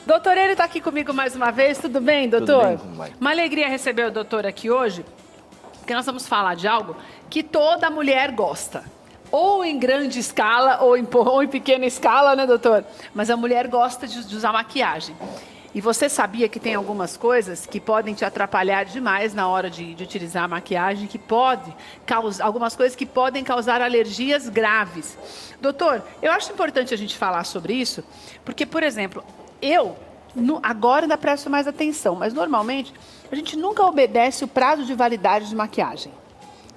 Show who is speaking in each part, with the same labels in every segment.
Speaker 1: Doutor, ele está aqui comigo mais uma vez. Tudo bem, doutor?
Speaker 2: Tudo bem, como vai?
Speaker 1: Uma alegria receber o doutor aqui hoje, porque nós vamos falar de algo que toda mulher gosta. Ou em grande escala, ou em pequena escala, né, doutor? Mas a mulher gosta de usar maquiagem. E você sabia que tem algumas coisas que podem te atrapalhar demais na hora de utilizar a maquiagem, que pode causar, algumas coisas que podem causar alergias graves. Doutor, eu acho importante a gente falar sobre isso, porque, por exemplo, agora ainda presto mais atenção, mas normalmente a gente nunca obedece o prazo de validade de maquiagem.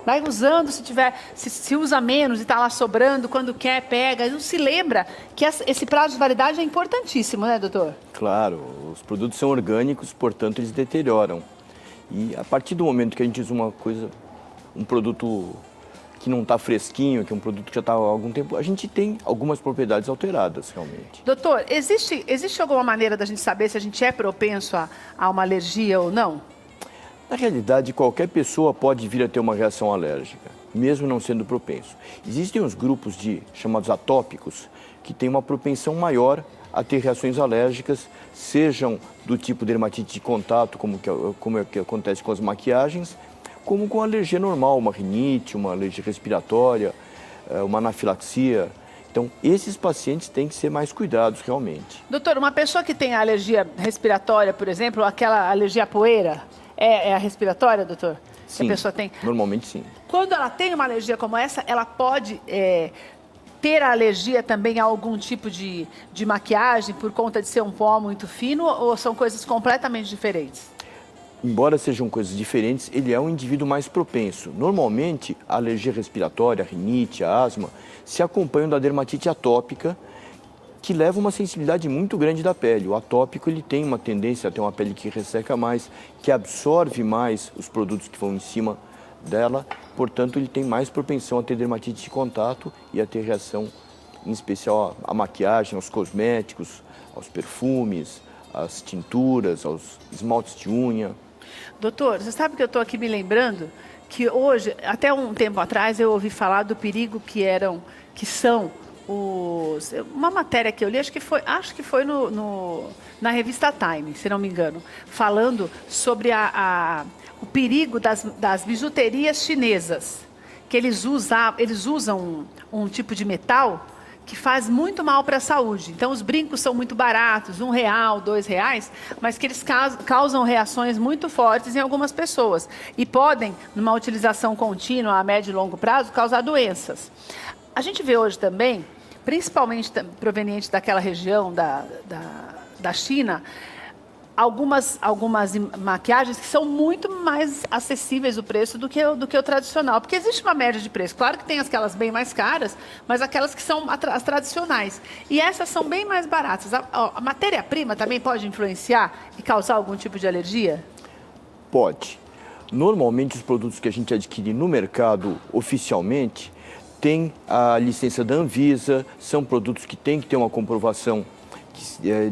Speaker 1: Vai usando, se usa menos e está lá sobrando, quando quer, pega. Não se lembra que esse prazo de validade é importantíssimo, né, doutor?
Speaker 2: Claro, os produtos são orgânicos, portanto eles deterioram. E a partir do momento que a gente usa um produto que não está fresquinho, que é um produto que já está há algum tempo, a gente tem algumas propriedades alteradas, realmente.
Speaker 1: Doutor, existe alguma maneira da gente saber se a gente é propenso a uma alergia ou não?
Speaker 2: Na realidade, qualquer pessoa pode vir a ter uma reação alérgica, mesmo não sendo propenso. Existem os grupos chamados atópicos, que têm uma propensão maior a ter reações alérgicas, sejam do tipo dermatite de contato, como é que acontece com as maquiagens, como com alergia normal, uma rinite, uma alergia respiratória, uma anafilaxia. Então, esses pacientes têm que ser mais cuidados, realmente.
Speaker 1: Doutor, uma pessoa que tem alergia respiratória, por exemplo, aquela alergia à poeira, é a respiratória, doutor?
Speaker 2: Sim,
Speaker 1: que a pessoa tem?
Speaker 2: Normalmente sim.
Speaker 1: Quando ela tem uma alergia como essa, ela pode ter a alergia também a algum tipo de maquiagem por conta de ser um pó muito fino ou são coisas completamente diferentes?
Speaker 2: Embora sejam coisas diferentes, ele é um indivíduo mais propenso. Normalmente, a alergia respiratória, a rinite, a asma, se acompanham da dermatite atópica, que leva uma sensibilidade muito grande da pele. O atópico ele tem uma tendência a ter uma pele que resseca mais, que absorve mais os produtos que vão em cima dela, portanto ele tem mais propensão a ter dermatite de contato e a ter reação, em especial à maquiagem, aos cosméticos, aos perfumes, às tinturas, aos esmaltes de unha.
Speaker 1: Doutor, você sabe que eu estou aqui me lembrando que hoje, até um tempo atrás, eu ouvi falar do perigo que são uma matéria que eu li, acho que foi na revista Time, se não me engano, falando sobre o perigo das bijuterias chinesas, que eles usam um tipo de metal que faz muito mal para a saúde. Então, os brincos são muito baratos, R$1, R$2, mas que eles causam reações muito fortes em algumas pessoas e podem, numa utilização contínua, a médio e longo prazo, causar doenças. A gente vê hoje também, principalmente proveniente daquela região da China, algumas maquiagens que são muito mais acessíveis o preço do que o tradicional. Porque existe uma média de preço. Claro que tem aquelas bem mais caras, mas aquelas que são as tradicionais. E essas são bem mais baratas. A matéria-prima também pode influenciar e causar algum tipo de alergia?
Speaker 2: Pode. Normalmente, os produtos que a gente adquire no mercado oficialmente têm a licença da Anvisa, são produtos que têm que ter uma comprovação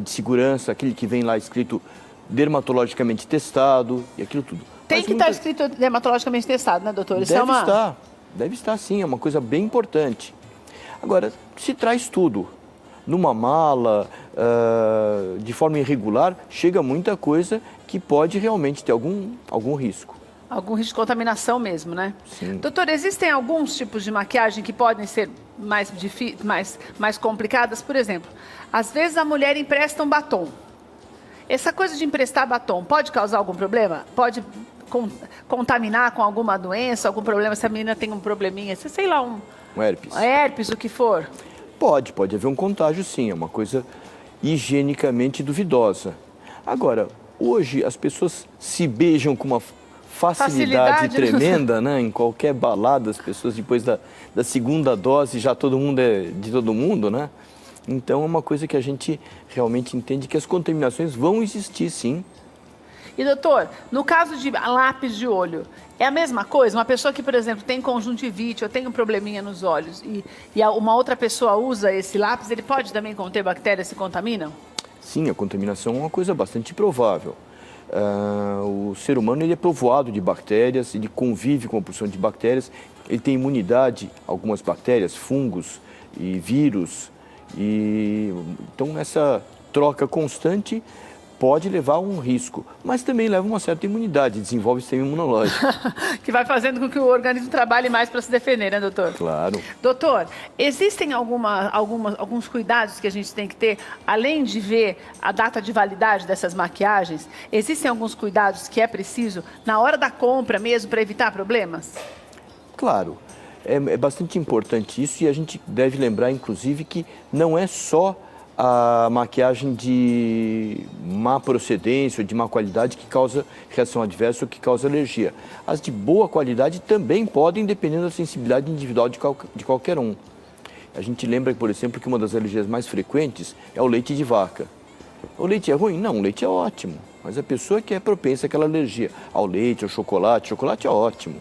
Speaker 2: de segurança, aquele que vem lá escrito dermatologicamente testado e aquilo tudo.
Speaker 1: Tem que estar escrito dermatologicamente testado, né, doutor?
Speaker 2: Deve estar sim, é uma coisa bem importante. Agora, se traz tudo numa mala, de forma irregular, chega muita coisa que pode realmente ter algum risco.
Speaker 1: Algum risco de contaminação mesmo, né?
Speaker 2: Sim.
Speaker 1: Doutor, existem alguns tipos de maquiagem que podem ser mais complicadas? Por exemplo, às vezes a mulher empresta um batom. Essa coisa de emprestar batom pode causar algum problema? Pode contaminar com alguma doença, algum problema? Se a menina tem um probleminha, sei lá, um
Speaker 2: herpes.
Speaker 1: Herpes, o que for?
Speaker 2: Pode haver um contágio sim, é uma coisa higienicamente duvidosa. Agora, hoje as pessoas se beijam com uma facilidade tremenda, né? Em qualquer balada, as pessoas depois da segunda dose já todo mundo é de todo mundo, né? Então é uma coisa que a gente realmente entende que as contaminações vão existir, sim.
Speaker 1: E doutor, no caso de lápis de olho, é a mesma coisa? Uma pessoa que, por exemplo, tem conjuntivite ou tem um probleminha nos olhos e uma outra pessoa usa esse lápis, ele pode também conter bactérias que se contaminam?
Speaker 2: Sim, a contaminação é uma coisa bastante provável. O ser humano ele é povoado de bactérias, ele convive com uma porção de bactérias, ele tem imunidade a algumas bactérias, fungos e vírus. Então, troca constante pode levar a um risco, mas também leva uma certa imunidade, desenvolve sistema imunológico.
Speaker 1: Que vai fazendo com que o organismo trabalhe mais para se defender, né, doutor?
Speaker 2: Claro.
Speaker 1: Doutor, existem alguns cuidados que a gente tem que ter, além de ver a data de validade dessas maquiagens, existem alguns cuidados que é preciso na hora da compra mesmo para evitar problemas?
Speaker 2: Claro. É bastante importante isso e a gente deve lembrar, inclusive, que não é só a maquiagem de má procedência ou de má qualidade que causa reação adversa ou que causa alergia. As de boa qualidade também podem, dependendo da sensibilidade individual de qualquer um. A gente lembra, por exemplo, que uma das alergias mais frequentes é o leite de vaca. O leite é ruim? Não, o leite é ótimo. Mas a pessoa que é propensa àquela alergia ao leite, ao chocolate é ótimo.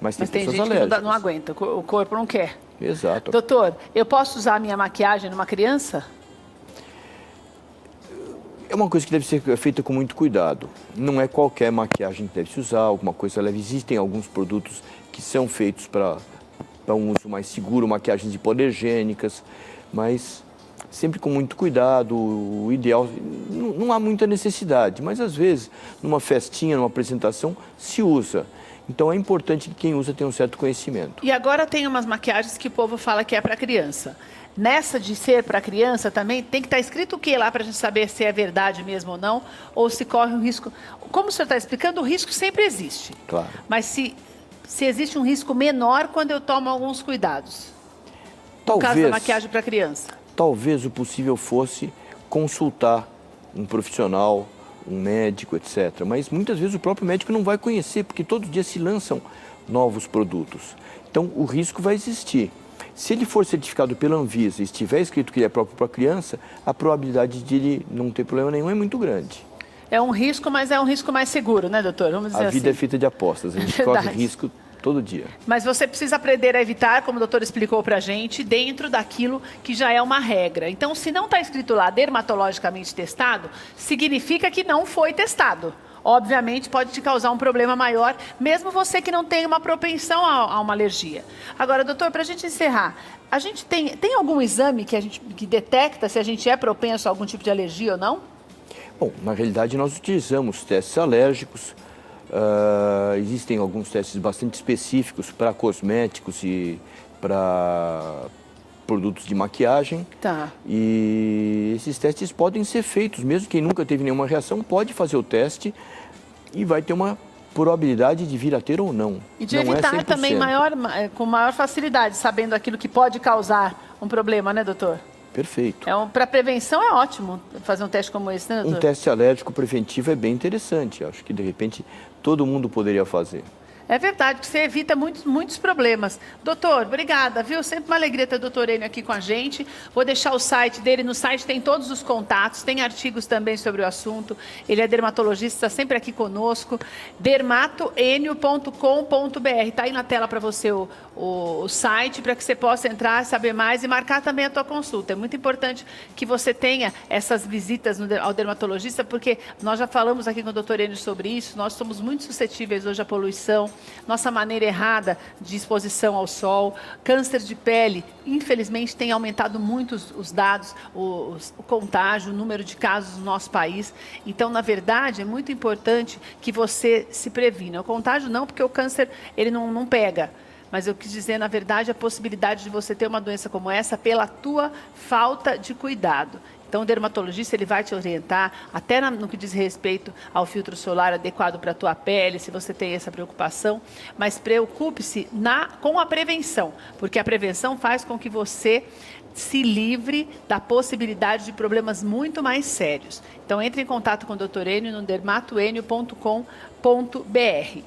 Speaker 2: Mas tem pessoas
Speaker 1: gente
Speaker 2: alérgicas.
Speaker 1: Que não aguenta, o corpo não quer.
Speaker 2: Exato.
Speaker 1: Doutor, eu posso usar a minha maquiagem numa criança?
Speaker 2: É uma coisa que deve ser feita com muito cuidado. Não é qualquer maquiagem que deve se usar, alguma coisa leve. Existem alguns produtos que são feitos para um uso mais seguro, maquiagens hipoalergênicas, mas sempre com muito cuidado. O ideal, não há muita necessidade, mas às vezes, numa festinha, numa apresentação, se usa. Então é importante que quem usa tenha um certo conhecimento.
Speaker 1: E agora tem umas maquiagens que o povo fala que é para criança. Nessa de ser para criança também, tem que estar escrito o que lá para a gente saber se é verdade mesmo ou não, ou se corre um risco. Como o senhor está explicando, o risco sempre existe.
Speaker 2: Claro.
Speaker 1: Mas se existe um risco menor quando eu tomo alguns cuidados. No
Speaker 2: Talvez,
Speaker 1: caso da maquiagem para criança.
Speaker 2: Talvez o possível fosse consultar um profissional, um médico, etc. Mas muitas vezes o próprio médico não vai conhecer, porque todo dia se lançam novos produtos. Então o risco vai existir. Se ele for certificado pela Anvisa e estiver escrito que ele é próprio para criança, a probabilidade de ele não ter problema nenhum é muito grande.
Speaker 1: É um risco, mas é um risco mais seguro, né, doutor? Vamos dizer assim.
Speaker 2: A vida é feita de apostas, a gente corre risco todo dia.
Speaker 1: Mas você precisa aprender a evitar, como o doutor explicou para a gente, dentro daquilo que já é uma regra. Então, se não está escrito lá dermatologicamente testado, significa que não foi testado. Obviamente, pode te causar um problema maior, mesmo você que não tem uma propensão a uma alergia. Agora, doutor, para a gente encerrar, a gente tem algum exame que detecta se a gente é propenso a algum tipo de alergia ou não?
Speaker 2: Bom, na realidade, nós utilizamos testes alérgicos. Existem alguns testes bastante específicos para cosméticos e para produtos de maquiagem.
Speaker 1: Tá.
Speaker 2: E esses testes podem ser feitos, mesmo quem nunca teve nenhuma reação pode fazer o teste e vai ter uma probabilidade de vir a ter ou não.
Speaker 1: E de
Speaker 2: não
Speaker 1: evitar
Speaker 2: é 100%.
Speaker 1: também com maior facilidade, sabendo aquilo que pode causar um problema, né, doutor?
Speaker 2: Perfeito.
Speaker 1: Para prevenção é ótimo fazer um teste como esse, né, doutor?
Speaker 2: Um teste alérgico preventivo é bem interessante. Acho que, de repente, todo mundo poderia fazer.
Speaker 1: É verdade, que você evita muitos problemas. Doutor, obrigada, viu? Sempre uma alegria ter o doutor Enio aqui com a gente. Vou deixar o site dele. No site tem todos os contatos, tem artigos também sobre o assunto. Ele é dermatologista, está sempre aqui conosco. dermatoenio.com.br. Está aí na tela para você o site, para que você possa entrar, saber mais e marcar também a tua consulta. É muito importante que você tenha essas visitas ao dermatologista, porque nós já falamos aqui com o doutor Enio sobre isso. Nós somos muito suscetíveis hoje à poluição, nossa maneira errada de exposição ao sol, câncer de pele, infelizmente tem aumentado muito os dados, o contágio, o número de casos no nosso país. Então, na verdade, é muito importante que você se previna. O contágio não, porque o câncer ele não pega. Mas eu quis dizer, na verdade, a possibilidade de você ter uma doença como essa pela tua falta de cuidado. Então, o dermatologista ele vai te orientar, até no que diz respeito ao filtro solar adequado para a tua pele, se você tem essa preocupação. Mas preocupe-se com a prevenção, porque a prevenção faz com que você se livre da possibilidade de problemas muito mais sérios. Então, entre em contato com o Dr. Enio no dermatoenio.com.br.